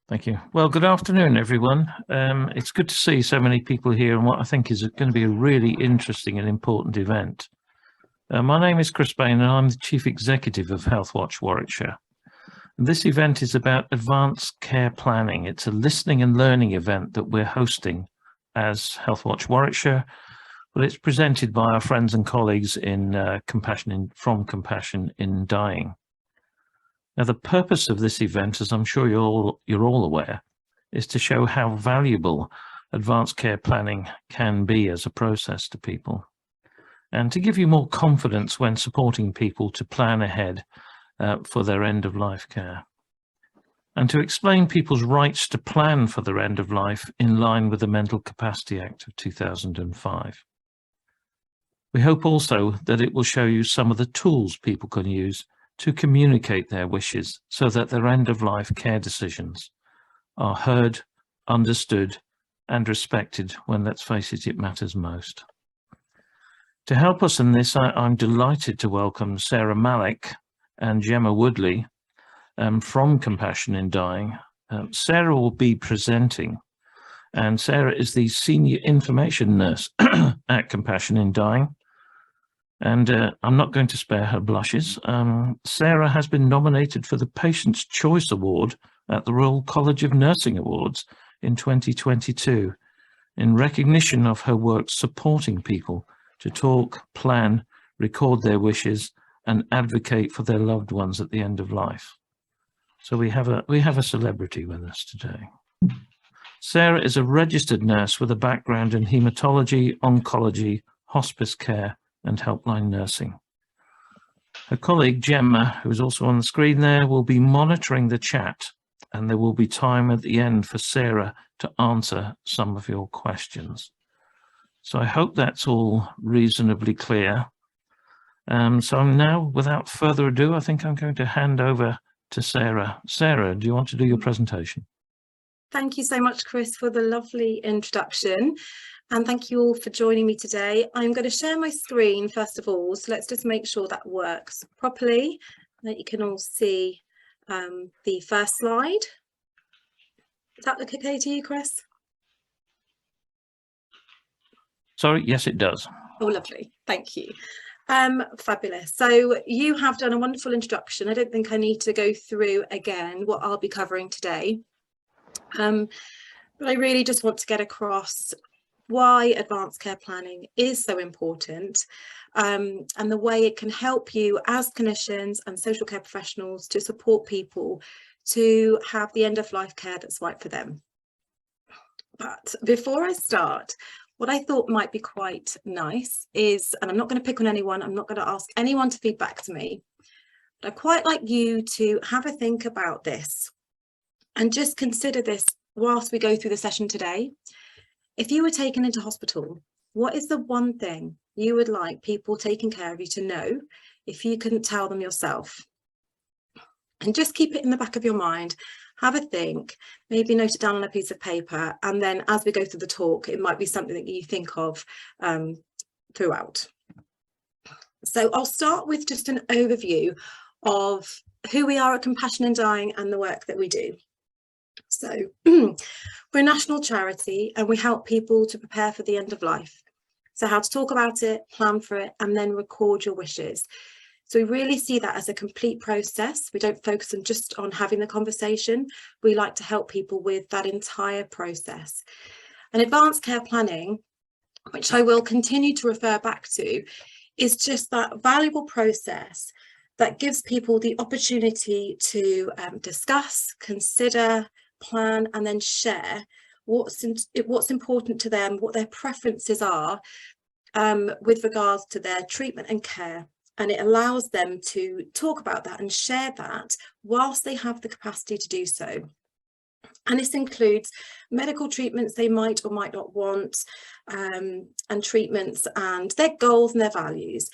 Thank you. Well, good afternoon, everyone. It's good to see so many people here and what I think is going to be a really interesting and important event. My name is Chris Bain and I'm the Chief Executive of Healthwatch Warwickshire. And this event is about advanced care planning. It's a listening and learning event that we're hosting as Healthwatch Warwickshire, but it's presented by our friends and colleagues in from Compassion in Dying. Now, the purpose of this event, as I'm sure you're all aware, is to show how valuable advanced care planning can be as a process to people, and to give you more confidence when supporting people to plan ahead for their end-of-life care, and to explain people's rights to plan for their end of life in line with the Mental Capacity Act of 2005. We hope also that it will show you some of the tools people can use to communicate their wishes so that their end-of-life care decisions are heard, understood, and respected when, let's face it, it matters most. To help us in this, I'm delighted to welcome Sarah Malik and Gemma Woodley from Compassion in Dying. Sarah will be presenting, and Sarah is the Senior Information Nurse at Compassion in Dying. And I'm not going to spare her blushes. Sarah has been nominated for the Patient's Choice Award at the Royal College of Nursing Awards in 2022 in recognition of her work supporting people to talk, plan, record their wishes, and advocate for their loved ones at the end of life. So we have a celebrity with us today. Sarah is a registered nurse with a background in haematology, oncology, hospice care, and helpline nursing. Her colleague Gemma, who is also on the screen there, will be monitoring the chat, and there will be time at the end for Sarah to answer some of your questions. So I hope that's all reasonably clear. So now, without further ado, I think I'm going to hand over to Sarah. Sarah, do you want to do your presentation? Thank you so much, Chris, for the lovely introduction. And thank you all for joining me today. I'm going to share my screen first of all, so let's just make sure that works properly, that you can all see the first slide. Does that look okay to you, Chris? Sorry, yes, it does. Oh, lovely. Thank you. Fabulous. So you have done a wonderful introduction. I don't think I need to go through again what I'll be covering today. But I really just want to get across why advanced care planning is so important, and the way it can help you as clinicians and social care professionals to support people to have the end-of-life care that's right for them. But before I start, what I thought might be quite nice is, and I'm not going to pick on anyone, I'm not going to ask anyone to feed back to me, but I'd quite like you to have a think about this and just consider this whilst we go through the session today. If you were taken into hospital, what is the one thing you would like people taking care of you to know if you couldn't tell them yourself? And just keep it in the back of your mind, have a think, maybe note it down on a piece of paper, and then as we go through the talk, it might be something that you think of throughout. So I'll start with just an overview of who we are at Compassion in Dying and the work that we do. So we're a national charity and we help people to prepare for the end of life. So how to talk about it, plan for it, and then record your wishes. So we really see that as a complete process. We don't focus on just on having the conversation. We like to help people with that entire process. And advanced care planning, which I will continue to refer back to, is just that valuable process that gives people the opportunity to discuss, consider, plan, and then share what's important to them, what their preferences are with regards to their treatment and care. And it allows them to talk about that and share that whilst they have the capacity to do so. And this includes medical treatments they might or might not want, and treatments and their goals and their values.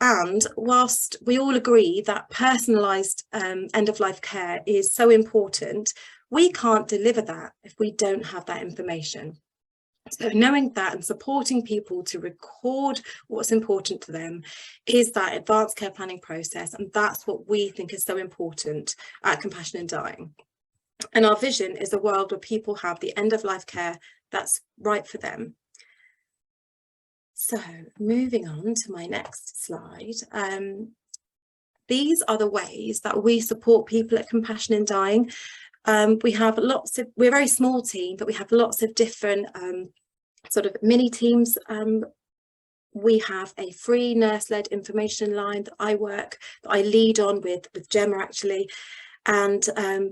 And whilst we all agree that personalised end-of-life care is so important, we can't deliver that if we don't have that information. So knowing that and supporting people to record what's important to them is that advanced care planning process, and that's what we think is so important at Compassion in Dying. And our vision is a world where people have the end-of-life care that's right for them. So moving on to my next slide. These are the ways that we support people at Compassion in Dying. We have we're a very small team, but we have lots of different sort of mini teams. We have a free nurse-led information line that I lead on with Gemma actually. And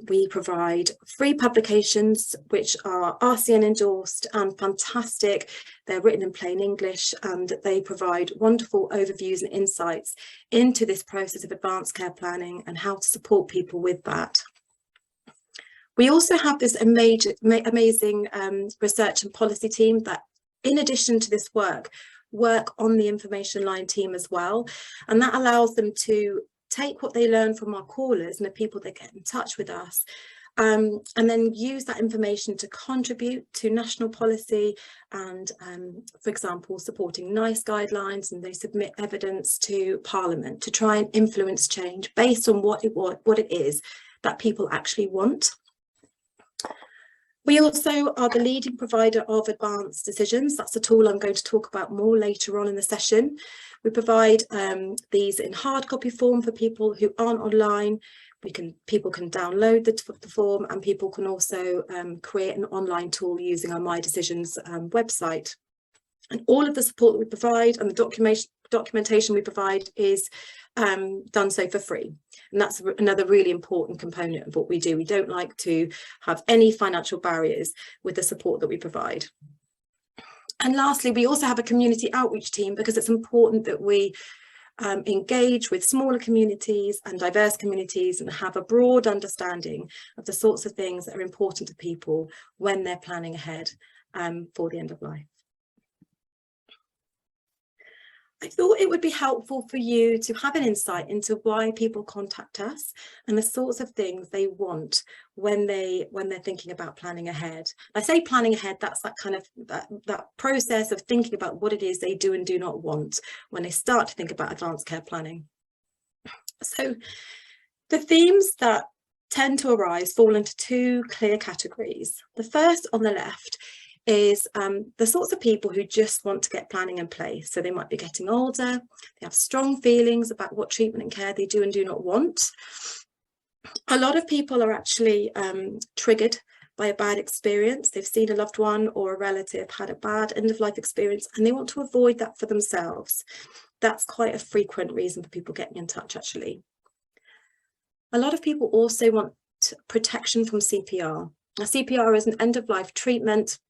we provide free publications which are RCN endorsed and fantastic. They're written in plain English, and they provide wonderful overviews and insights into this process of advanced care planning and how to support people with that. We also have this amazing research and policy team that, in addition to this work on the information line team as well, and that allows them to take what they learn from our callers and the people that get in touch with us, and then use that information to contribute to national policy and, for example, supporting NICE guidelines, and they submit evidence to Parliament to try and influence change based on what it is that people actually want. We also are the leading provider of advanced decisions. That's a tool I'm going to talk about more later on in the session. We provide these in hard copy form for people who aren't online. People can download the form, and people can also create an online tool using our My Decisions website. And all of the support that we provide and the documentation we provide is done so for free. And that's another really important component of what we do. We don't like to have any financial barriers with the support that we provide. And lastly, we also have a community outreach team, because it's important that we engage with smaller communities and diverse communities and have a broad understanding of the sorts of things that are important to people when they're planning ahead for the end of life. I thought it would be helpful for you to have an insight into why people contact us and the sorts of things they want when they're thinking about planning ahead. I say planning ahead, that's that kind of that process of thinking about what it is they do and do not want when they start to think about advanced care planning. So the themes that tend to arise fall into two clear categories. The first on the left is the sorts of people who just want to get planning in place. So they might be getting older, they have strong feelings about what treatment and care they do and do not want. A lot of people are actually triggered by a bad experience. They've seen a loved one or a relative had a bad end-of-life experience, and they want to avoid that for themselves. That's quite a frequent reason for people getting in touch, actually. A lot of people also want protection from CPR. Now, CPR is an end-of-life treatment,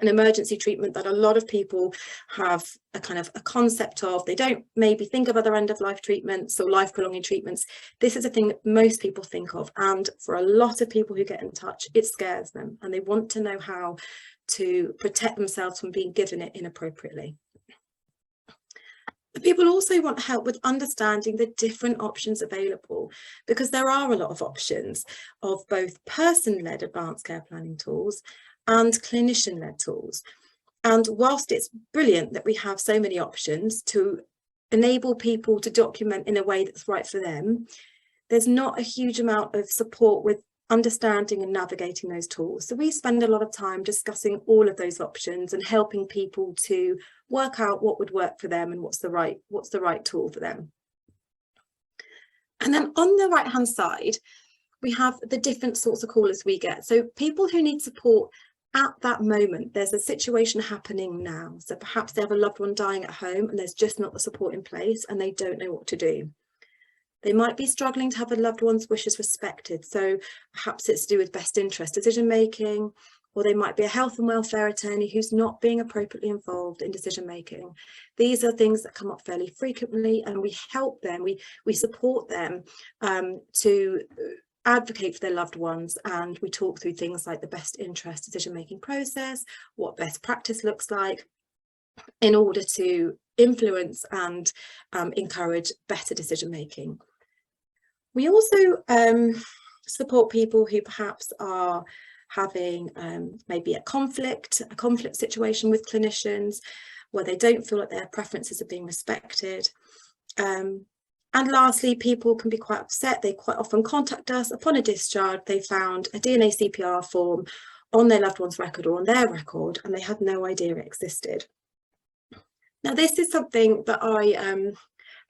an emergency treatment that a lot of people have a kind of a concept of. They don't maybe think of other end-of-life treatments or life-prolonging treatments. This is a thing that most people think of, and for a lot of people who get in touch, it scares them, and they want to know how to protect themselves from being given it inappropriately. People also want help with understanding the different options available, because there are a lot of options of both person-led advanced care planning tools and clinician-led tools. And whilst it's brilliant that we have so many options to enable people to document in a way that's right for them, there's not a huge amount of support with understanding and navigating those tools. So we spend a lot of time discussing all of those options and helping people to work out what would work for them and what's the right tool for them. And then on the right hand side, we have the different sorts of callers we get. So people who need support at that moment. There's a situation happening now. So perhaps they have a loved one dying at home and there's just not the support in place and they don't know what to do. They might be struggling to have a loved one's wishes respected. So perhaps it's to do with best interest decision making, or they might be a health and welfare attorney who's not being appropriately involved in decision making. These are things that come up fairly frequently, and we help them, we support them to advocate for their loved ones, and we talk through things like the best interest decision-making process, what best practice looks like, in order to influence and encourage better decision-making. We also support people who perhaps are having maybe a conflict situation with clinicians, where they don't feel like their preferences are being respected. And lastly, people can be quite upset. They quite often contact us upon a discharge. They found a DNA CPR form on their loved one's record or on their record, and they had no idea it existed. Now, this is something that I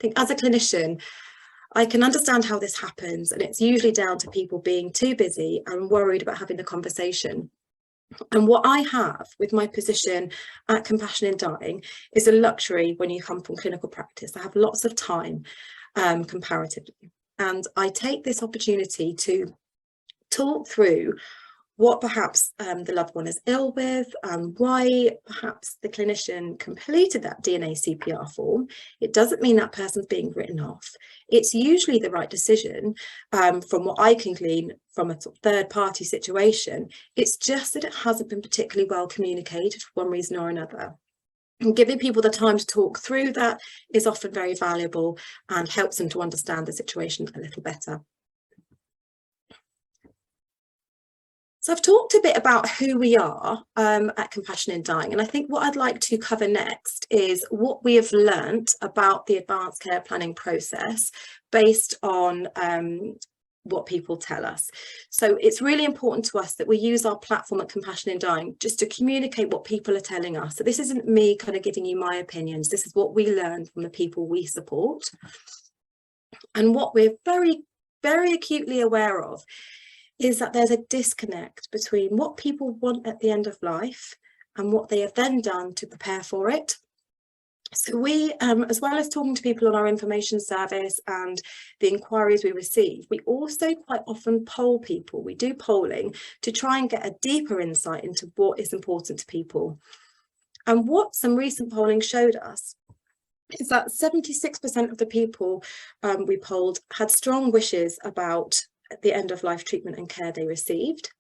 think as a clinician, I can understand how this happens, and it's usually down to people being too busy and worried about having the conversation. And what I have with my position at Compassion in Dying is a luxury when you come from clinical practice. I have lots of time comparatively, and I take this opportunity to talk through what perhaps the loved one is ill with, why perhaps the clinician completed that DNA CPR form. It doesn't mean that person's being written off. It's usually the right decision from what I can glean from a sort of third-party situation. It's just that it hasn't been particularly well communicated for one reason or another. And giving people the time to talk through that is often very valuable and helps them to understand the situation a little better. So I've talked a bit about who we are at Compassion in Dying, and I think what I'd like to cover next is what we have learnt about the advanced care planning process based on what people tell us. So it's really important to us that we use our platform at Compassion in Dying just to communicate what people are telling us. So this isn't me kind of giving you my opinions, this is what we learn from the people we support. And what we're very, very acutely aware of is that there's a disconnect between what people want at the end of life and what they have then done to prepare for it. So we, as well as talking to people on our information service and the inquiries we receive, we also quite often poll people. We do polling to try and get a deeper insight into what is important to people. And what some recent polling showed us is that 76% of the people we polled had strong wishes about the end of life treatment and care they received,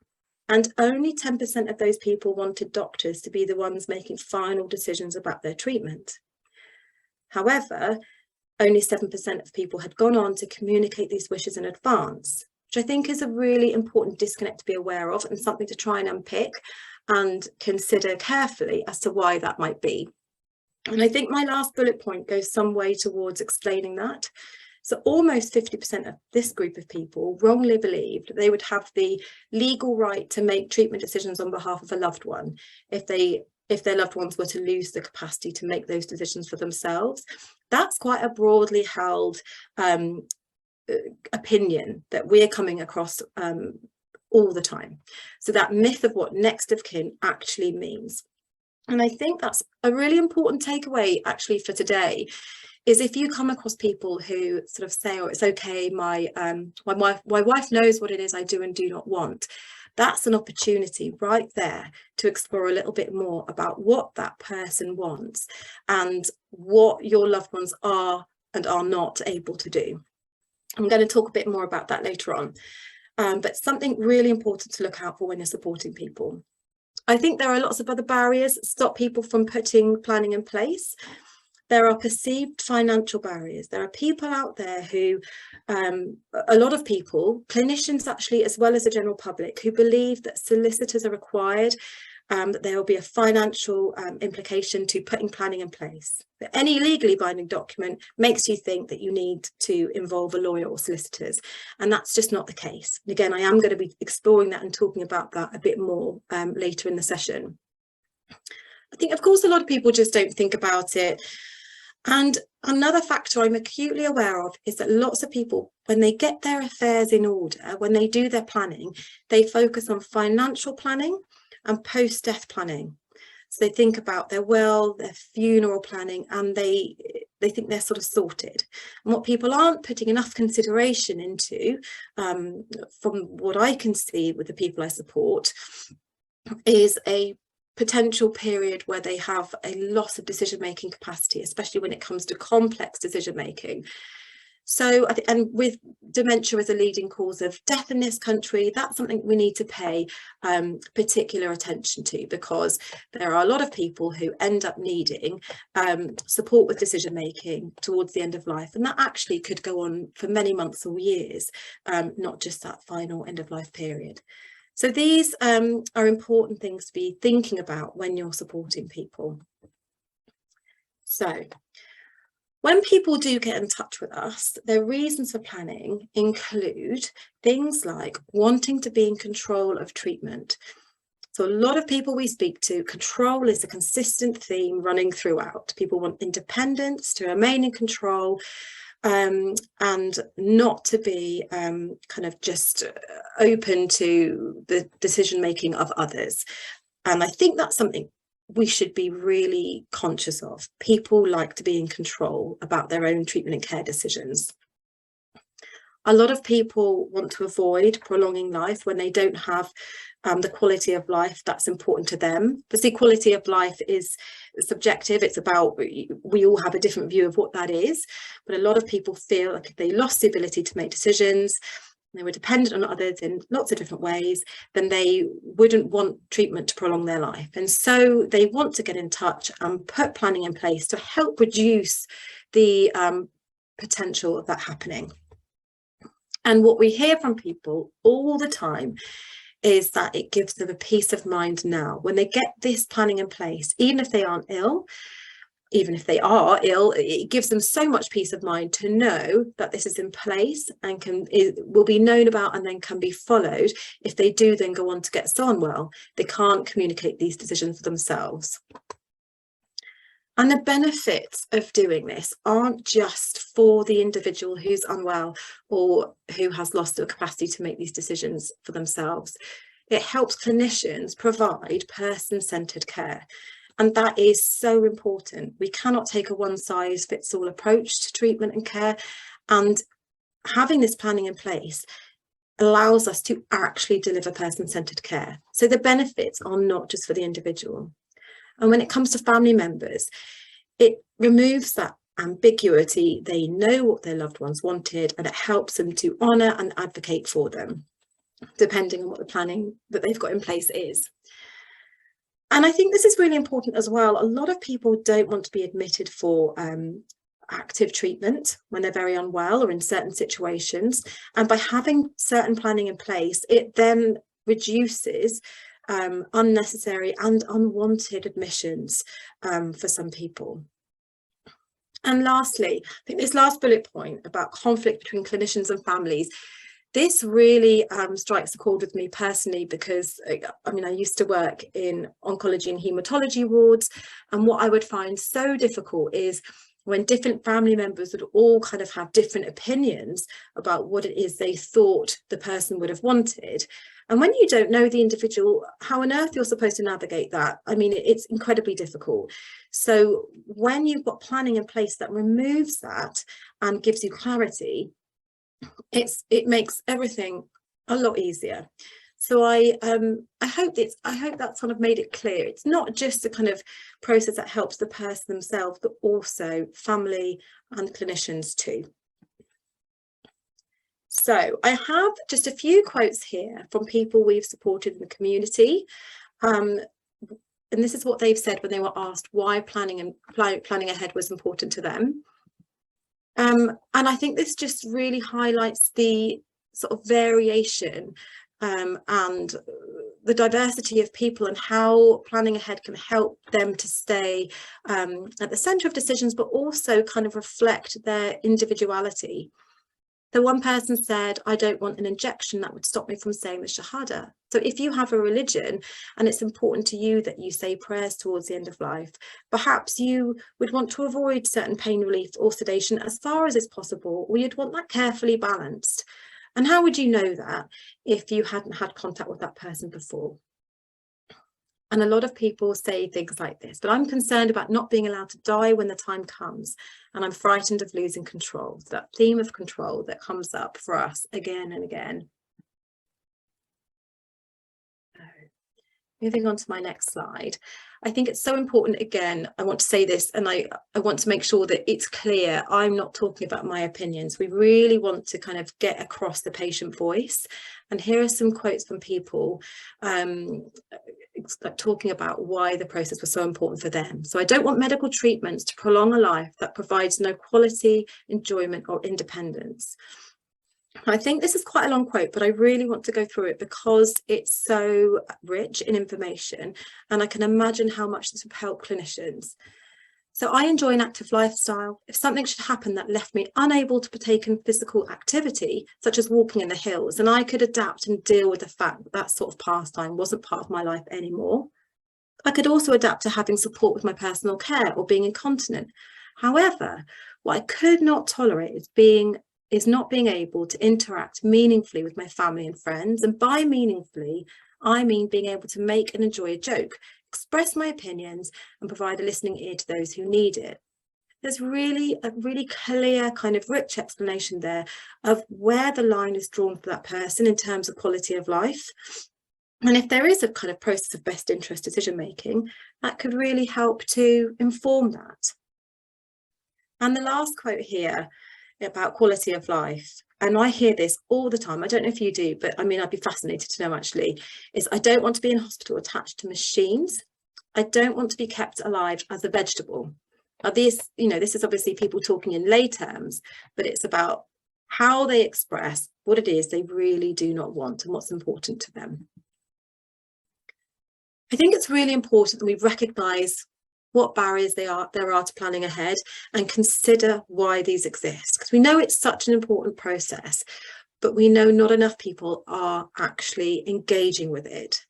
and only 10% of those people wanted doctors to be the ones making final decisions about their treatment. However, only 7% of people had gone on to communicate these wishes in advance, which I think is a really important disconnect to be aware of and something to try and unpick and consider carefully as to why that might be. And I think my last bullet point goes some way towards explaining that. So almost 50% of this group of people wrongly believed they would have the legal right to make treatment decisions on behalf of a loved one if their loved ones were to lose the capacity to make those decisions for themselves. That's quite a broadly held opinion that we're coming across all the time. So that myth of what next of kin actually means. And I think that's a really important takeaway actually for today, is if you come across people who sort of say, oh, it's okay, my wife knows what it is I do and do not want, that's an opportunity right there to explore a little bit more about what that person wants and what your loved ones are and are not able to do. I'm going to talk a bit more about that later on, but something really important to look out for when you're supporting people. I think there are lots of other barriers that stop people from putting planning in place. There are perceived financial barriers. There are people out there who, a lot of people, clinicians actually, as well as the general public, who believe that solicitors are required, that there will be a financial implication to putting planning in place. That any legally binding document makes you think that you need to involve a lawyer or solicitors, and that's just not the case. And again, I am going to be exploring that and talking about that a bit more later in the session. I think, of course, a lot of people just don't think about it. And another factor I'm acutely aware of is that lots of people, when they get their affairs in order, when they do their planning, they focus on financial planning and post-death planning. So they think about their will, their funeral planning, and they think they're sort of sorted. And what people aren't putting enough consideration into, from what I can see with the people I support, is a potential period where they have a loss of decision-making capacity, especially when it comes to complex decision-making. So, and with dementia as a leading cause of death in this country, that's something we need to pay particular attention to, because there are a lot of people who end up needing support with decision-making towards the end of life, and that actually could go on for many months or years, not just that final end-of-life period. So these are important things to be thinking about when you're supporting people. So When people do get in touch with us, their reasons for planning include things like wanting to be in control of treatment. So a lot of people we speak to, control is a consistent theme running throughout. People want independence, to remain in control, and not to be kind of just open to the decision making of others. And I think that's something we should be really conscious of. People like to be in control about their own treatment and care decisions. A lot of people want to avoid prolonging life when they don't have the quality of life that's important to them. But see, quality of life is subjective. It's about, we all have a different view of what that is. But a lot of people feel like if they lost the ability to make decisions, they were dependent on others in lots of different ways, then they wouldn't want treatment to prolong their life. And so they want to get in touch and put planning in place to help reduce the potential of that happening. And what we hear from people all the time is that it gives them a peace of mind now. When they get this planning in place, even if they aren't ill, even if they are ill, it gives them so much peace of mind to know that this is in place and will be known about and then can be followed. If they do then go on to get so unwell, they can't communicate these decisions for themselves. And the benefits of doing this aren't just for the individual who's unwell or who has lost the capacity to make these decisions for themselves. It helps clinicians provide person-centred care. And that is so important. We cannot take a one-size-fits-all approach to treatment and care. And having this planning in place allows us to actually deliver person-centred care. So the benefits are not just for the individual. And when it comes to family members, it removes that ambiguity. They know what their loved ones wanted, and it helps them to honour and advocate for them, depending on what the planning that they've got in place is. And I think this is really important as well. A lot of people don't want to be admitted for active treatment when they're very unwell or in certain situations. And by having certain planning in place, it then reduces unnecessary and unwanted admissions for some people. And lastly, I think this last bullet point about conflict between clinicians and families, this really strikes a chord with me personally, because I mean, I used to work in oncology and haematology wards, and what I would find so difficult is when different family members would all kind of have different opinions about what it is they thought the person would have wanted. And when you don't know the individual, how on earth you're supposed to navigate that? I mean, it's incredibly difficult. So when you've got planning in place that removes that and gives you clarity, it makes everything a lot easier. So I hope that's kind of made it clear. It's not just a kind of process that helps the person themselves, but also family and clinicians too. So I have just a few quotes here from people we've supported in the community. And this is what they've said when they were asked why planning ahead was important to them. And I think this just really highlights the sort of variation and the diversity of people and how planning ahead can help them to stay at the centre of decisions, but also kind of reflect their individuality. The one person said, I don't want an injection that would stop me from saying the Shahada. So if you have a religion and it's important to you that you say prayers towards the end of life, perhaps you would want to avoid certain pain relief or sedation as far as is possible, or you'd want that carefully balanced. And how would you know that if you hadn't had contact with that person before? And a lot of people say things like this, but I'm concerned about not being allowed to die when the time comes, and I'm frightened of losing control. So that theme of control that comes up for us again and again. Moving on to my next slide. I think it's so important, again, I want to say this, and I want to make sure that it's clear, I'm not talking about my opinions. We really want to kind of get across the patient voice. And here are some quotes from people talking about why the process was so important for them. So I don't want medical treatments to prolong a life that provides no quality, enjoyment or independence. I think this is quite a long quote, but I really want to go through it because it's so rich in information, and I can imagine how much this would help clinicians. So I enjoy an active lifestyle. If something should happen that left me unable to partake in physical activity, such as walking in the hills, and I could adapt and deal with the fact that that sort of pastime wasn't part of my life anymore. I could also adapt to having support with my personal care or being incontinent. However, what I could not tolerate is not being able to interact meaningfully with my family and friends. And by meaningfully, I mean being able to make and enjoy a joke, express my opinions, and provide a listening ear to those who need it. There's really a really clear kind of rich explanation there of where the line is drawn for that person in terms of quality of life. And if there is a kind of process of best interest decision making, that could really help to inform that. And the last quote here about quality of life, and I hear this all the time, I don't know if you do, but I mean, I'd be fascinated to know actually, is I don't want to be in hospital attached to machines. I don't want to be kept alive as a vegetable. Now this is obviously people talking in lay terms, but it's about how they express what it is they really do not want and what's important to them. I think it's really important that we recognise what barriers there are to planning ahead and consider why these exist, because we know it's such an important process, but we know not enough people are actually engaging with it.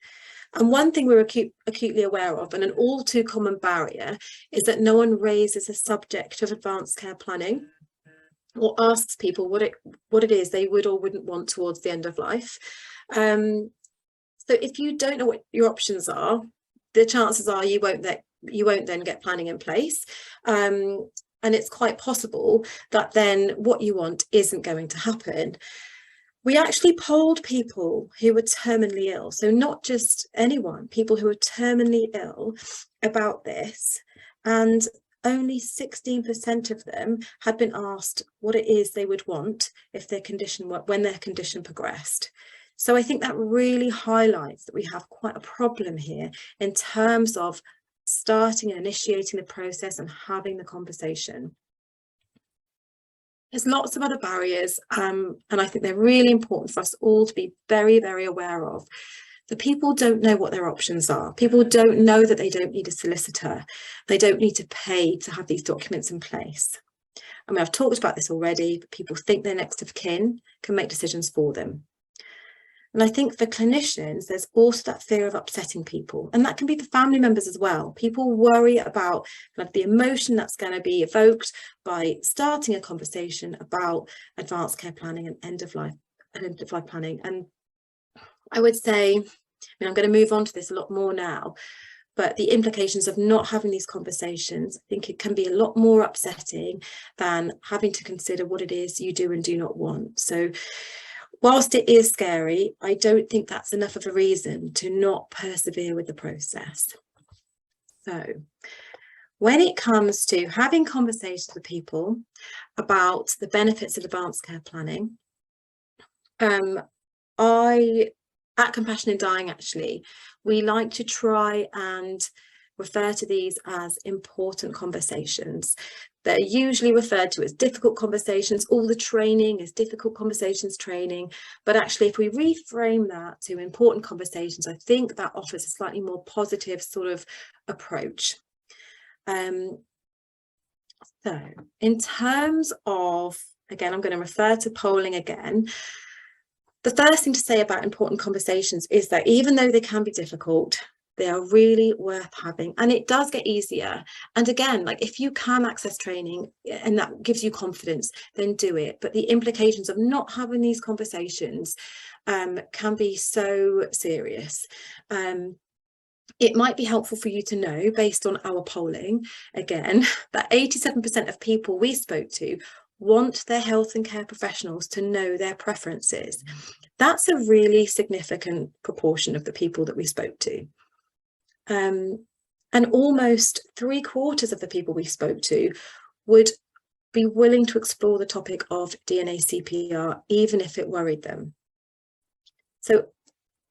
And one thing we're acutely aware of, and an all too common barrier, is that no one raises the subject of advanced care planning or asks people what it is they would or wouldn't want towards the end of life. So if you don't know what your options are, the chances are you won't then get planning in place. And it's quite possible that then what you want isn't going to happen. We actually polled people who were terminally ill, so not just anyone, people who were terminally ill about this, and only 16% of them had been asked what it is they would want if when their condition progressed. So I think that really highlights that we have quite a problem here in terms of starting and initiating the process and having the conversation. There's lots of other barriers, and I think they're really important for us all to be very, very aware of. The people don't know what their options are. People don't know that they don't need a solicitor. They don't need to pay to have these documents in place. I mean, I've talked about this already, but people think their next of kin can make decisions for them. And I think for clinicians, there's also that fear of upsetting people, and that can be for family members as well. People worry about kind of the emotion that's going to be evoked by starting a conversation about advanced care planning and end of life planning. And I would say, I mean, I'm going to move on to this a lot more now, but the implications of not having these conversations, I think it can be a lot more upsetting than having to consider what it is you do and do not want. So whilst it is scary, I don't think that's enough of a reason to not persevere with the process. So when it comes to having conversations with people about the benefits of advanced care planning, at Compassion in Dying, actually, we like to try and refer to these as important conversations. They're usually referred to as difficult conversations. All the training is difficult conversations training. But actually, if we reframe that to important conversations, I think that offers a slightly more positive sort of approach. So in terms of, again, I'm going to refer to polling again. The first thing to say about important conversations is that even though they can be difficult, they are really worth having, and it does get easier. And again, like if you can access training and that gives you confidence, then do it. But the implications of not having these conversations can be so serious. It might be helpful for you to know, based on our polling, again, that 87% of people we spoke to want their health and care professionals to know their preferences. That's a really significant proportion of the people that we spoke to. And almost 3/4 of the people we spoke to would be willing to explore the topic of DNA CPR, even if it worried them. So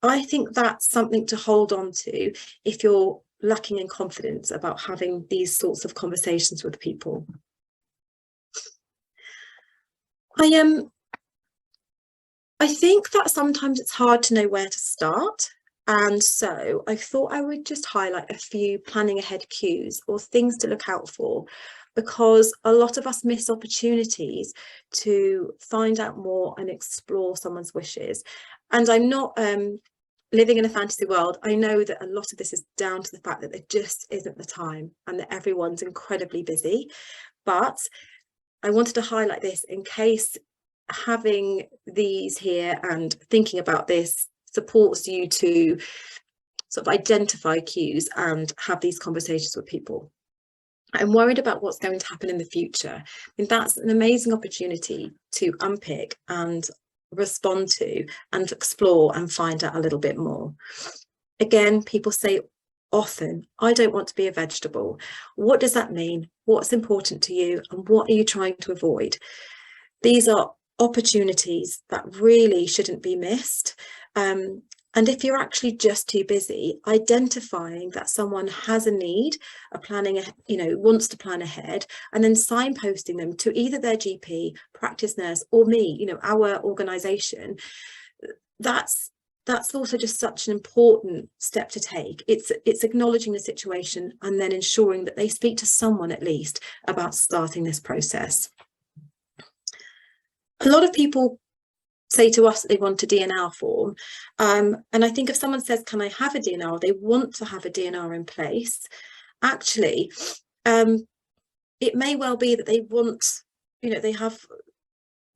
I think that's something to hold on to if you're lacking in confidence about having these sorts of conversations with people. I think that sometimes it's hard to know where to start. And so I thought I would just highlight a few planning ahead cues or things to look out for, because a lot of us miss opportunities to find out more and explore someone's wishes. And I'm not living in a fantasy world. I know that a lot of this is down to the fact that there just isn't the time and that everyone's incredibly busy. But I wanted to highlight this in case having these here and thinking about this supports you to sort of identify cues and have these conversations with people. I'm worried about what's going to happen in the future. I mean, that's an amazing opportunity to unpick and respond to and explore and find out a little bit more. Again, people say often, I don't want to be a vegetable. What does that mean? What's important to you? And what are you trying to avoid? These are opportunities that really shouldn't be missed. And if you're actually just too busy, identifying that someone has a need, wants to plan ahead, and then signposting them to either their GP, practice nurse, or me, our organisation, that's also just such an important step to take. It's acknowledging the situation and then ensuring that they speak to someone at least about starting this process. A lot of people say to us that they want a DNR form. And I think if someone says, can I have a DNR? They want to have a DNR in place. Actually, it may well be that they want, they have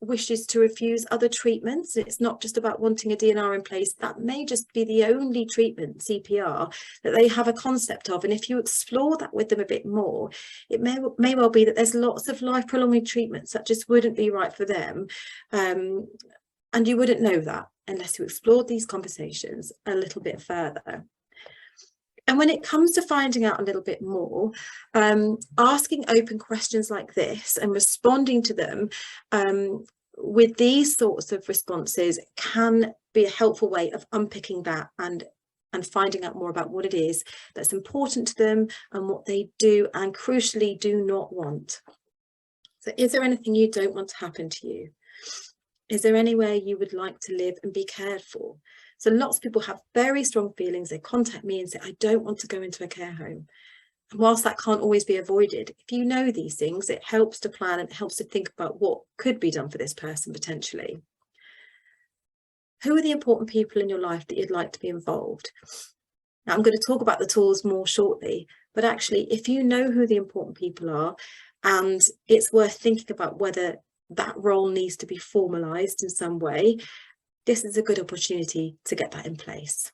wishes to refuse other treatments. It's not just about wanting a DNR in place. That may just be the only treatment, CPR, that they have a concept of. And if you explore that with them a bit more, it may well be that there's lots of life prolonging treatments that just wouldn't be right for them. And you wouldn't know that unless you explored these conversations a little bit further. And when it comes to finding out a little bit more, asking open questions like this and responding to them with these sorts of responses can be a helpful way of unpicking that and finding out more about what it is that's important to them and what they do and crucially do not want. So is there anything you don't want to happen to you? Is there anywhere you would like to live and be cared for? So lots of people have very strong feelings. They contact me and say, I don't want to go into a care home. And whilst that can't always be avoided, if you know these things, it helps to plan and it helps to think about what could be done for this person potentially. Who are the important people in your life that you'd like to be involved? Now, I'm going to talk about the tools more shortly, but actually, if you know who the important people are, and it's worth thinking about whether that role needs to be formalised in some way, this is a good opportunity to get that in place.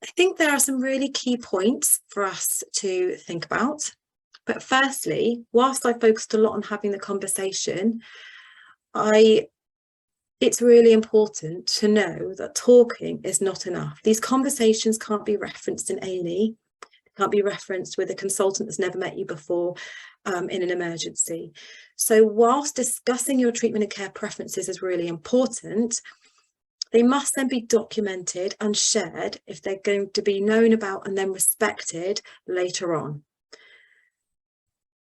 I think there are some really key points for us to think about. But firstly, whilst I focused a lot on having the conversation, it's really important to know that talking is not enough. These conversations can't be referenced in A&E. Can't be referenced with a consultant that's never met you before in an emergency. So whilst discussing your treatment and care preferences is really important, they must then be documented and shared if they're going to be known about and then respected later on.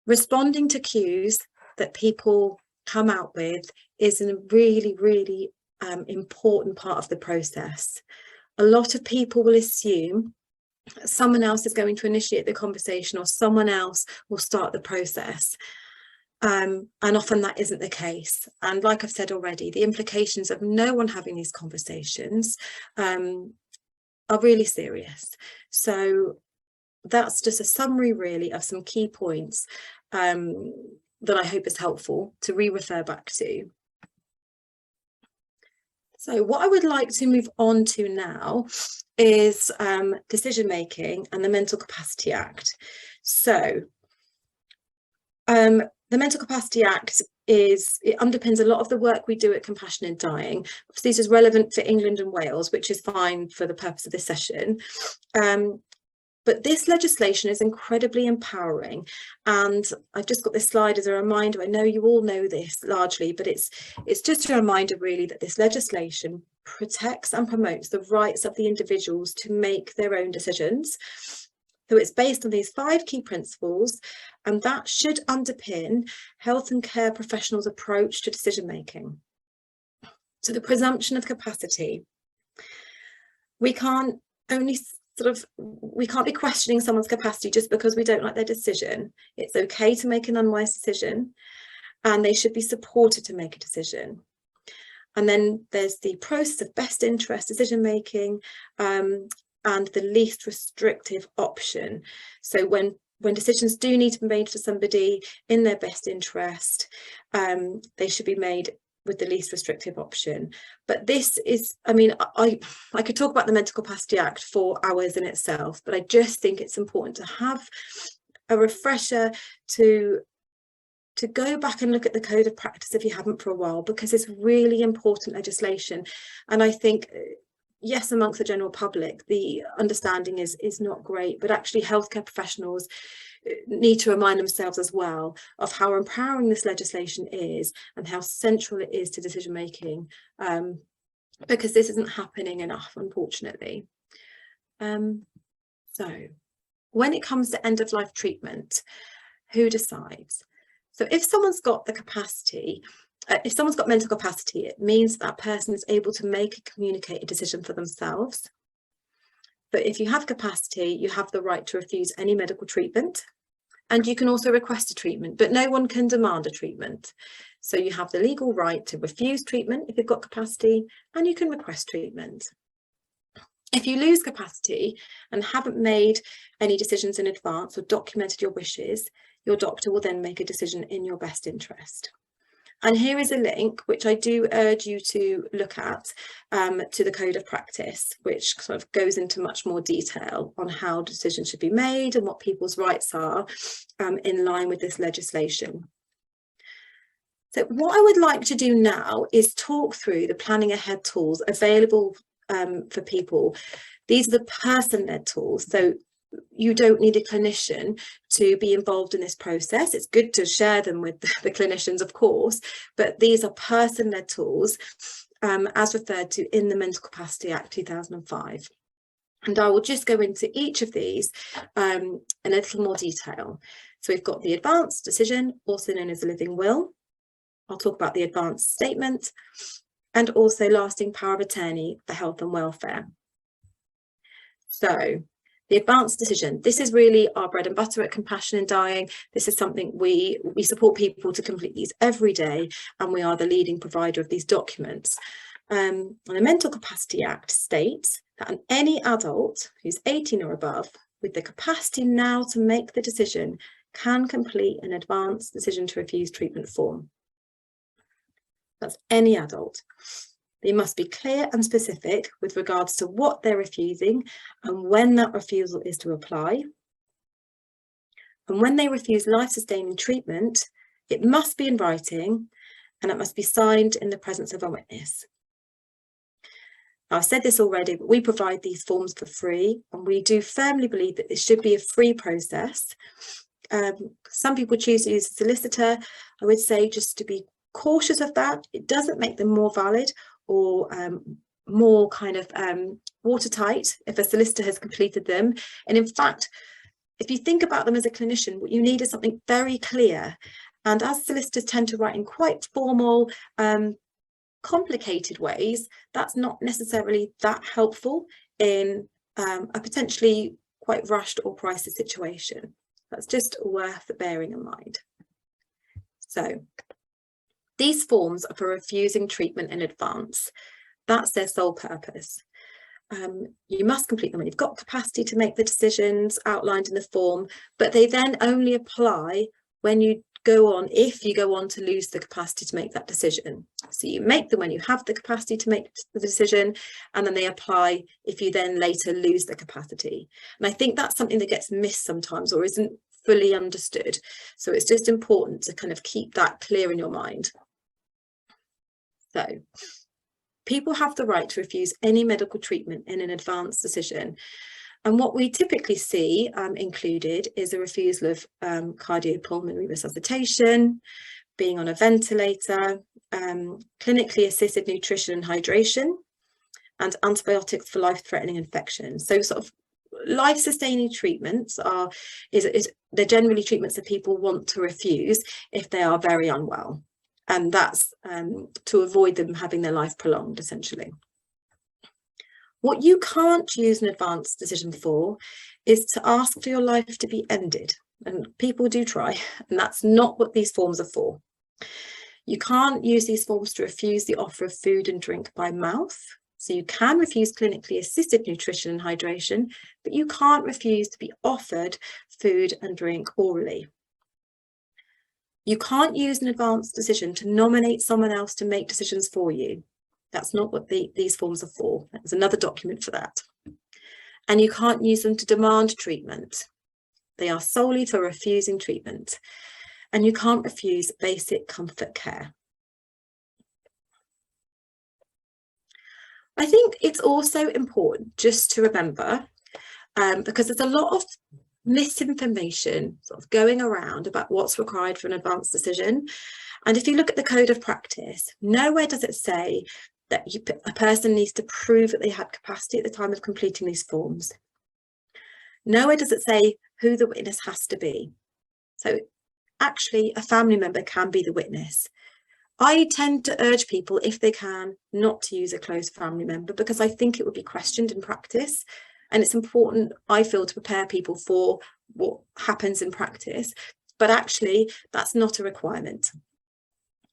Responding to cues that people come out with is a really, really important part of the process. A lot of people will assume someone else is going to initiate the conversation or someone else will start the process. And often that isn't the case. And like I've said already, the implications of no one having these conversations are really serious. So that's just a summary really of some key points that I hope is helpful to refer back to. So what I would like to move on to now is decision making and the Mental Capacity Act. So the Mental Capacity Act underpins a lot of the work we do at Compassion in Dying. This is relevant for England and Wales, which is fine for the purpose of this session. But this legislation is incredibly empowering, and I've just got this slide as a reminder. I know you all know this largely, but it's just a reminder really that this legislation protects and promotes the rights of the individuals to make their own decisions. So it's based on these 5 key principles, and that should underpin health and care professionals' approach to decision making. So the presumption of capacity. We can't be questioning someone's capacity just because we don't like their decision. It's okay to make an unwise decision, and they should be supported to make a decision. And then there's the process of best interest decision making, and the least restrictive option. So when decisions do need to be made for somebody in their best interest, they should be made with the least restrictive option. But this is, I mean, I could talk about the Mental Capacity Act for hours in itself, but I just think it's important to have a refresher to go back and look at the Code of Practice if you haven't for a while, because it's really important legislation. And I think, yes, amongst the general public, the understanding is not great, but actually healthcare professionals need to remind themselves as well of how empowering this legislation is and how central it is to decision making, because this isn't happening enough, unfortunately. So when it comes to end of life treatment, who decides? So if someone's got the capacity, if someone's got mental capacity, it means that person is able to make and communicate a decision for themselves. But if you have capacity, you have the right to refuse any medical treatment, and you can also request a treatment, but no one can demand a treatment. So you have the legal right to refuse treatment if you've got capacity, and you can request treatment. If you lose capacity and haven't made any decisions in advance or documented your wishes, your doctor will then make a decision in your best interest. And here is a link which I do urge you to look at, to the Code of Practice, which sort of goes into much more detail on how decisions should be made and what people's rights are in line with this legislation. So what I would like to do now is talk through the planning ahead tools available for people. These are the person-led tools. So you don't need a clinician to be involved in this process. It's good to share them with the clinicians, of course, but these are person-led tools as referred to in the Mental Capacity Act 2005. And I will just go into each of these in a little more detail. So we've got the advanced decision, also known as a living will. I'll talk about the advanced statement, and also lasting power of attorney for health and welfare. So the advanced decision, this is really our bread and butter at Compassion in Dying. This is something we support people to complete these every day, and we are the leading provider of these documents. And the Mental Capacity Act states that any adult who's 18 or above with the capacity now to make the decision can complete an advanced decision to refuse treatment form. That's any adult. They must be clear and specific with regards to what they're refusing and when that refusal is to apply. And when they refuse life-sustaining treatment, it must be in writing and it must be signed in the presence of a witness. Now, I've said this already, but we provide these forms for free, and we do firmly believe that this should be a free process. Some people choose to use a solicitor. I would say just to be cautious of that. It doesn't make them more valid or more kind of watertight if a solicitor has completed them. And in fact, if you think about them as a clinician, what you need is something very clear. And as solicitors tend to write in quite formal, complicated ways, that's not necessarily that helpful in a potentially quite rushed or crisis situation. That's just worth bearing in mind. So these forms are for refusing treatment in advance. That's their sole purpose. You must complete them when you've got capacity to make the decisions outlined in the form, but they then only apply when you go on, if you go on to lose the capacity to make that decision. So you make them when you have the capacity to make the decision, and then they apply if you then later lose the capacity. And I think that's something that gets missed sometimes or isn't fully understood. So it's just important to kind of keep that clear in your mind. So people have the right to refuse any medical treatment in an advanced decision. And what we typically see included is a refusal of cardiopulmonary resuscitation, being on a ventilator, clinically assisted nutrition and hydration, and antibiotics for life-threatening infections. So sort of life-sustaining treatments they're generally treatments that people want to refuse if they are very unwell. And that's to avoid them having their life prolonged, essentially. What you can't use an advance decision for is to ask for your life to be ended. And people do try, and that's not what these forms are for. You can't use these forms to refuse the offer of food and drink by mouth. So you can refuse clinically assisted nutrition and hydration, but you can't refuse to be offered food and drink orally. You can't use an advance decision to nominate someone else to make decisions for you. That's not what these forms are for. There's another document for that. And you can't use them to demand treatment. They are solely for refusing treatment. And you can't refuse basic comfort care. I think it's also important just to remember, because there's a lot of misinformation sort of going around about what's required for an advance decision. And if you look at the code of practice, nowhere does it say that a person needs to prove that they had capacity at the time of completing these forms. Nowhere does it say who the witness has to be. So actually, a family member can be the witness. I tend to urge people, if they can, not to use a close family member, because I think it would be questioned in practice. And it's important, I feel, to prepare people for what happens in practice. But actually, that's not a requirement.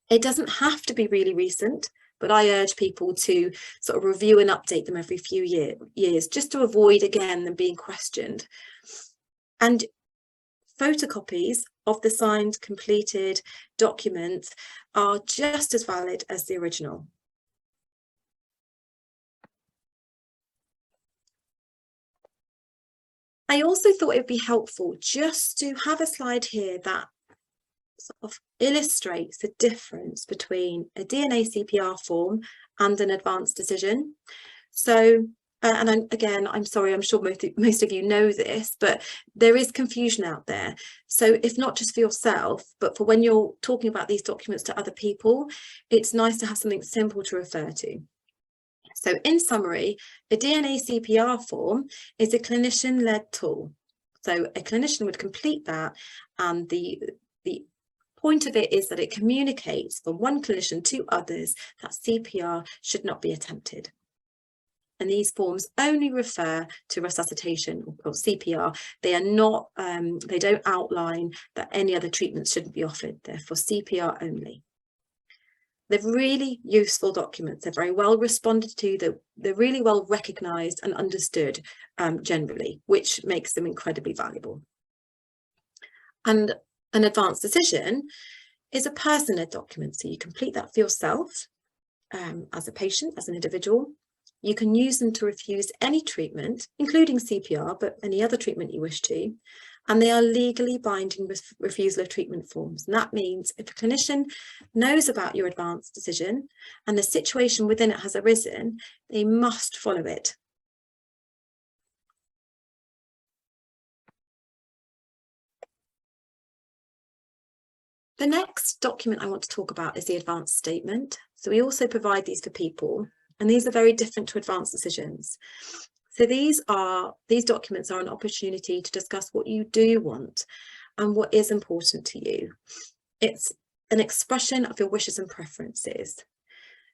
It doesn't have to be really recent, but I urge people to sort of review and update them every few years, just to avoid, again, them being questioned. And photocopies of the signed, completed documents are just as valid as the original. I also thought it would be helpful just to have a slide here that sort of illustrates the difference between a DNA CPR form and an advance decision. So, and I'm sorry, I'm sure most of you know this, but there is confusion out there. So if not just for yourself, but for when you're talking about these documents to other people, it's nice to have something simple to refer to. So in summary, a DNA CPR form is a clinician-led tool. So a clinician would complete that, and the point of it is that it communicates from one clinician to others that CPR should not be attempted. And these forms only refer to resuscitation or CPR. They are not, they don't outline that any other treatments shouldn't be offered. They're for CPR only. They're really useful documents. They're very well responded to. They're really well recognised and understood generally, which makes them incredibly valuable. And an advance decision is a person-led document. So you complete that for yourself as a patient, as an individual. You can use them to refuse any treatment, including CPR, but any other treatment you wish to. And they are legally binding refusal of treatment forms. And that means if a clinician knows about your advance decision and the situation within it has arisen, they must follow it. The next document I want to talk about is the advance statement. So we also provide these for people, and these are very different to advance decisions. So these documents are an opportunity to discuss what you do want and what is important to you. It's an expression of your wishes and preferences.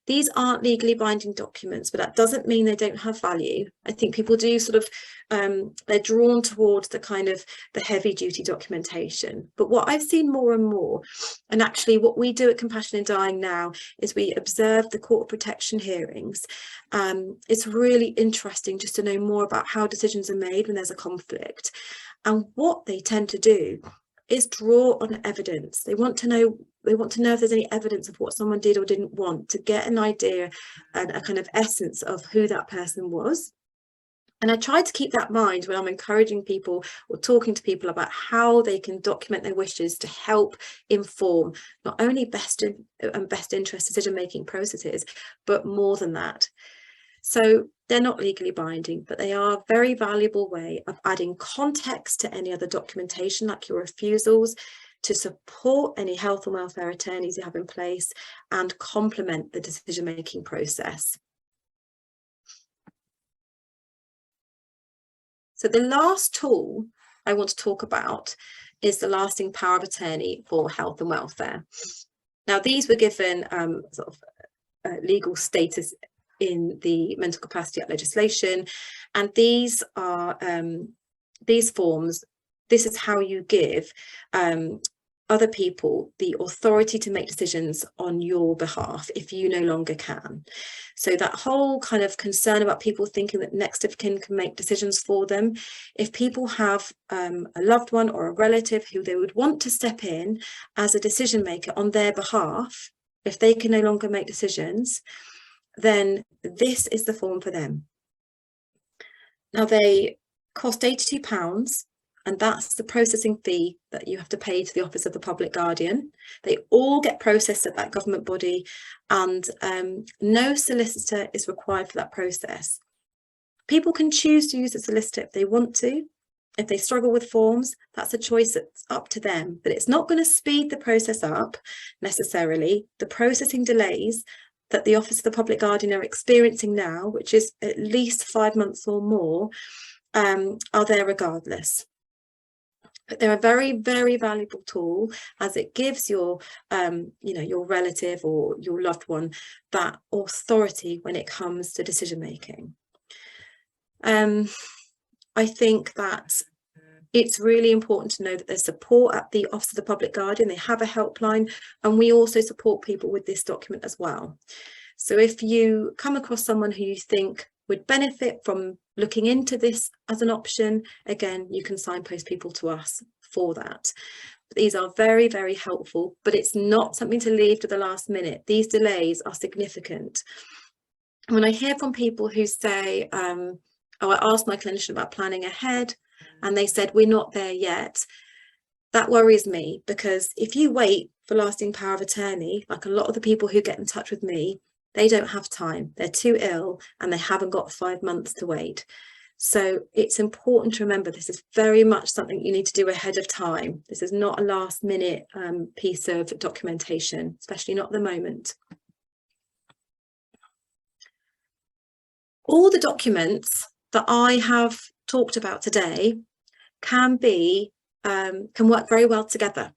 These aren't legally binding documents, but that doesn't mean they don't have value. I think people do sort of, they're drawn towards the kind of the heavy duty documentation. But what I've seen more and more, and actually what we do at Compassion in Dying now, is we observe the court of protection hearings. It's really interesting just to know more about how decisions are made when there's a conflict. And what they tend to do is draw on evidence. They want to know if there's any evidence of what someone did or didn't want, to get an idea and a kind of essence of who that person was. And I try to keep that in mind when I'm encouraging people or talking to people about how they can document their wishes to help inform not only best interest decision-making processes, but more than that. So they're not legally binding, but they are a very valuable way of adding context to any other documentation, like your refusals, to support any health and welfare attorneys you have in place and complement the decision-making process. So the last tool I want to talk about is the lasting power of attorney for health and welfare. Now, these were given sort of legal status in the Mental Capacity Act legislation, and these are these forms. This is how you give other people the authority to make decisions on your behalf if you no longer can. So that whole kind of concern about people thinking that next of kin can make decisions for them, if people have a loved one or a relative who they would want to step in as a decision maker on their behalf, if they can no longer make decisions, then this is the form for them. Now, they cost £82, and that's the processing fee that you have to pay to the Office of the Public Guardian. They all get processed at that government body, and no solicitor is required for that process. People can choose to use a solicitor if they want to. If they struggle with forms, that's a choice that's up to them, but it's not going to speed the process up necessarily. The processing delays that the Office of the Public Guardian are experiencing now, which is at least 5 months or more, are there regardless. But they're a very, very valuable tool, as it gives your, your relative or your loved one that authority when it comes to decision making. I think that it's really important to know that there's support at the Office of the Public Guardian. They have a helpline, and we also support people with this document as well. So if you come across someone who you think would benefit from looking into this as an option, again, you can signpost people to us for that. These are very, very helpful, but it's not something to leave to the last minute. These delays are significant. When I hear from people who say, oh, I asked my clinician about planning ahead, and they said, we're not there yet, that worries me, because if you wait for lasting power of attorney, like a lot of the people who get in touch with me, they don't have time. They're too ill and they haven't got 5 months to wait. So it's important to remember this is very much something you need to do ahead of time. This is not a last minute piece of documentation, especially not at the moment. All the documents that I have talked about today can work very well together.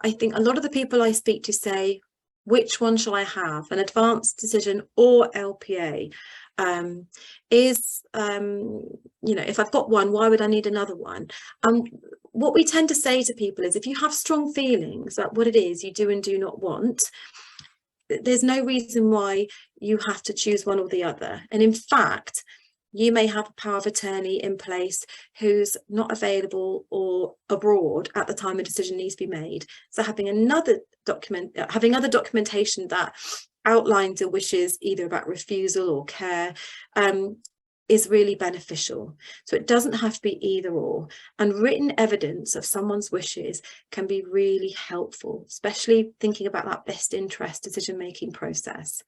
I think a lot of the people I speak to say, which one shall I have, an advanced decision or LPA? If I've got one, why would I need another one? What we tend to say to people is, if you have strong feelings about what it is you do and do not want, there's no reason why you have to choose one or the other. And in fact, you may have a power of attorney in place who's not available or abroad at the time a decision needs to be made. So having other documentation that outlines your wishes, either about refusal or care, is really beneficial. So it doesn't have to be either or. And written evidence of someone's wishes can be really helpful, especially thinking about that best interest decision-making process.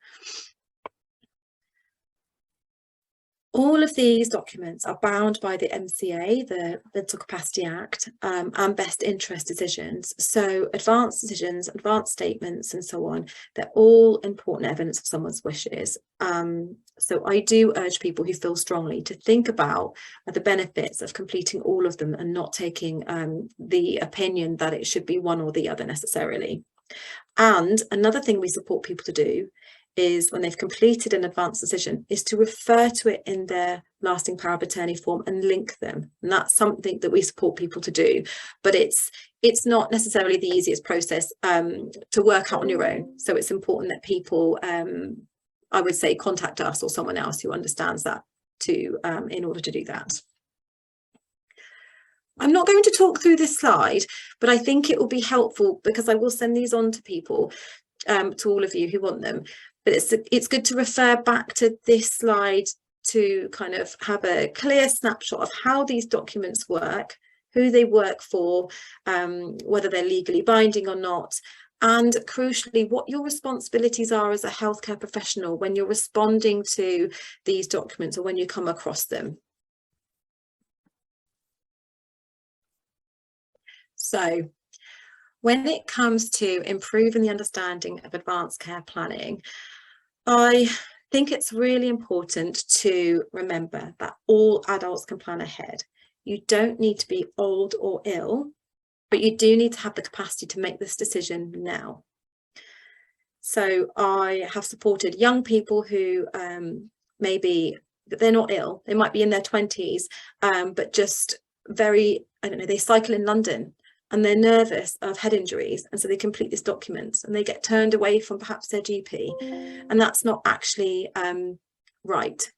All of these documents are bound by the MCA, the Mental Capacity Act, and best interest decisions. So advanced decisions, advanced statements, and so on, they're all important evidence of someone's wishes. So I do urge people who feel strongly to think about the benefits of completing all of them and not taking the opinion that it should be one or the other necessarily. And another thing we support people to do is, when they've completed an advanced decision, is to refer to it in their lasting power of attorney form and link them. And that's something that we support people to do, but it's not necessarily the easiest process to work out on your own. So it's important that people, I would say, contact us or someone else who understands that in order to do that. I'm not going to talk through this slide, but I think it will be helpful, because I will send these on to people, to all of you who want them. But it's good to refer back to this slide to kind of have a clear snapshot of how these documents work, who they work for, whether they're legally binding or not, and crucially, what your responsibilities are as a healthcare professional when you're responding to these documents or when you come across them. So, when it comes to improving the understanding of advanced care planning, I think it's really important to remember that all adults can plan ahead. You don't need to be old or ill, but you do need to have the capacity to make this decision now. So I have supported young people who maybe they're not ill, they might be in their 20s, but just very, I don't know, they cycle in London and they're nervous of head injuries, and so they complete this document and they get turned away from perhaps their GP, and that's not actually right.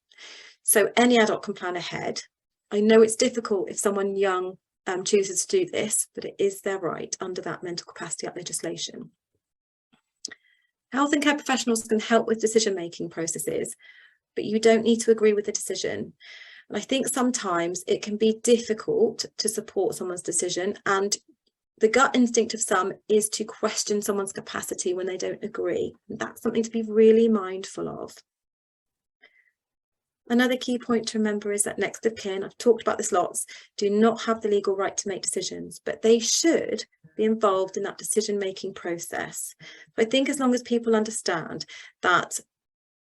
So any adult can plan ahead. I know it's difficult if someone young chooses to do this, but it is their right under that Mental Capacity Act legislation. Health and care professionals can help with decision-making processes, but you don't need to agree with the decision. And I think sometimes it can be difficult to support someone's decision, and the gut instinct of some is to question someone's capacity when they don't agree. And that's something to be really mindful of. Another key point to remember is that next of kin, I've talked about this lots, do not have the legal right to make decisions, but they should be involved in that decision-making process. So I think as long as people understand that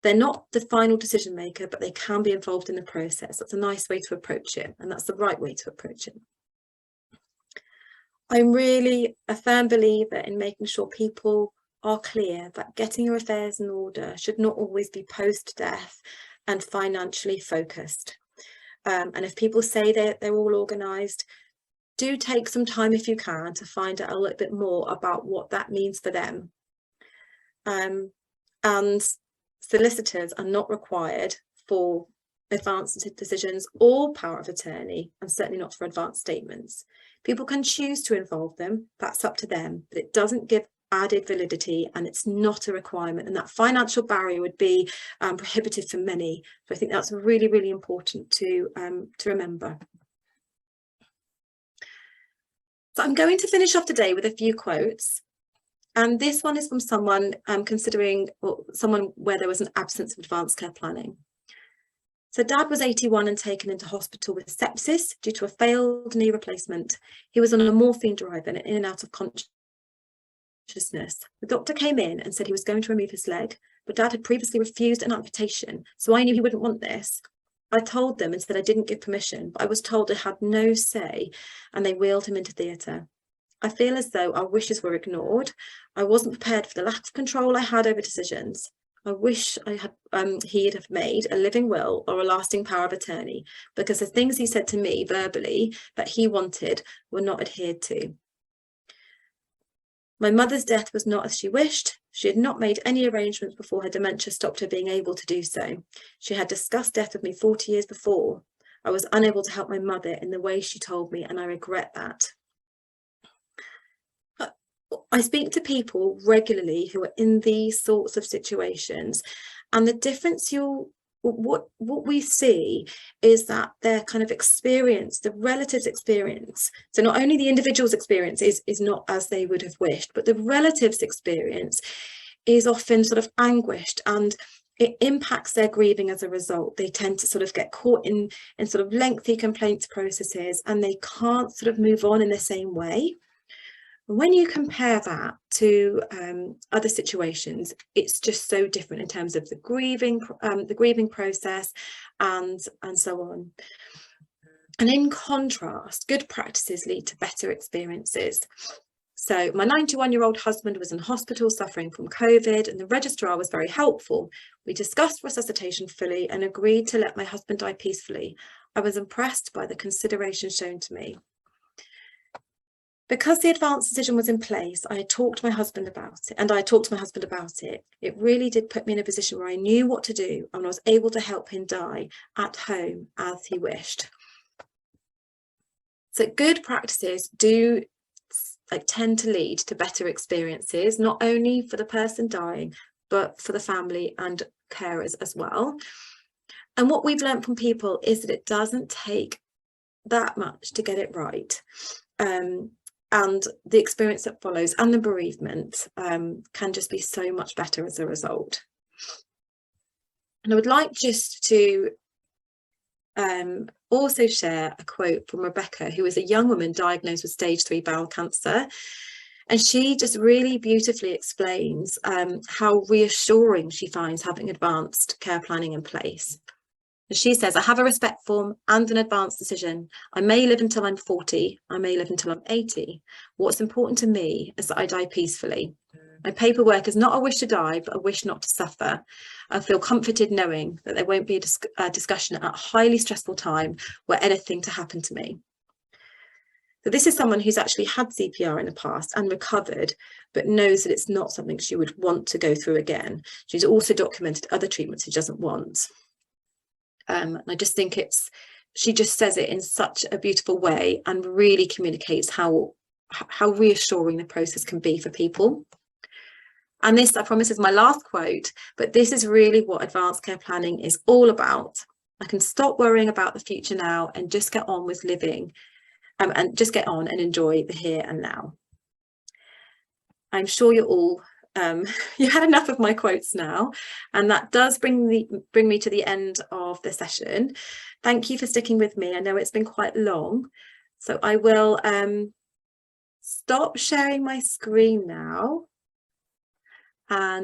they're not the final decision maker, but they can be involved in the process, that's a nice way to approach it, and that's the right way to approach it. I'm really a firm believer in making sure people are clear that getting your affairs in order should not always be post-death and financially focused. And if people say they're all organised, do take some time if you can to find out a little bit more about what that means for them. And solicitors are not required for advanced decisions or power of attorney, and certainly not for advanced statements. People can choose to involve them, that's up to them, but it doesn't give added validity and it's not a requirement, and that financial barrier would be prohibitive for many. So I think that's really, really important to remember. So I'm going to finish off today with a few quotes. And this one is from someone considering, well, someone where there was an absence of advanced care planning. So Dad was 81 and taken into hospital with sepsis due to a failed knee replacement. He was on a morphine drive and in and out of consciousness. The doctor came in and said he was going to remove his leg, but Dad had previously refused an amputation, so I knew he wouldn't want this. I told them and said I didn't give permission, but I was told I had no say, and they wheeled him into theatre. I feel as though our wishes were ignored. I wasn't prepared for the lack of control I had over decisions. I wish I had he'd have made a living will or a lasting power of attorney, because the things he said to me verbally that he wanted were not adhered to. My mother's death was not as she wished. She had not made any arrangements before her dementia stopped her being able to do so. She had discussed death with me 40 years before. I was unable to help my mother in the way she told me, and I regret that. I speak to people regularly who are in these sorts of situations, and the difference what we see is that their kind of experience, the relatives' experience, so not only the individual's experience is not as they would have wished, but the relatives' experience is often sort of anguished, and it impacts their grieving as a result. They tend to sort of get caught in sort of lengthy complaints processes, and they can't sort of move on in the same way. When you compare that to other situations, it's just so different in terms of the grieving process and so on. And in contrast, good practices lead to better experiences. So my 91-year-old husband was in hospital suffering from COVID, and the registrar was very helpful. We discussed resuscitation fully and agreed to let my husband die peacefully. I was impressed by the consideration shown to me. Because the advanced decision was in place, I talked to my husband about it, It really did put me in a position where I knew what to do, and I was able to help him die at home as he wished. So good practices do tend to lead to better experiences, not only for the person dying, but for the family and carers as well. And what we've learned from people is that it doesn't take that much to get it right. And the experience that follows and the bereavement can just be so much better as a result. And I would like just to also share a quote from Rebecca, who is a young woman diagnosed with stage 3 bowel cancer. And she just really beautifully explains how reassuring she finds having advanced care planning in place. She says, I have a respect form and an advanced decision. I may live until I'm 40. I may live until I'm 80. What's important to me is that I die peacefully. My paperwork is not a wish to die, but a wish not to suffer. I feel comforted knowing that there won't be a discussion at a highly stressful time where anything to happen to me. So this is someone who's actually had CPR in the past and recovered, but knows that it's not something she would want to go through again. She's also documented other treatments she doesn't want. And I just think she just says it in such a beautiful way and really communicates how reassuring the process can be for people. And this, I promise, is my last quote, but this is really what advanced care planning is all about. I can stop worrying about the future now and just get on with living, and just get on and enjoy the here and now. I'm sure you're all, you had enough of my quotes now, and that does bring me to the end of the session. Thank you for sticking with me. I know it's been quite long, so I will stop sharing my screen now. And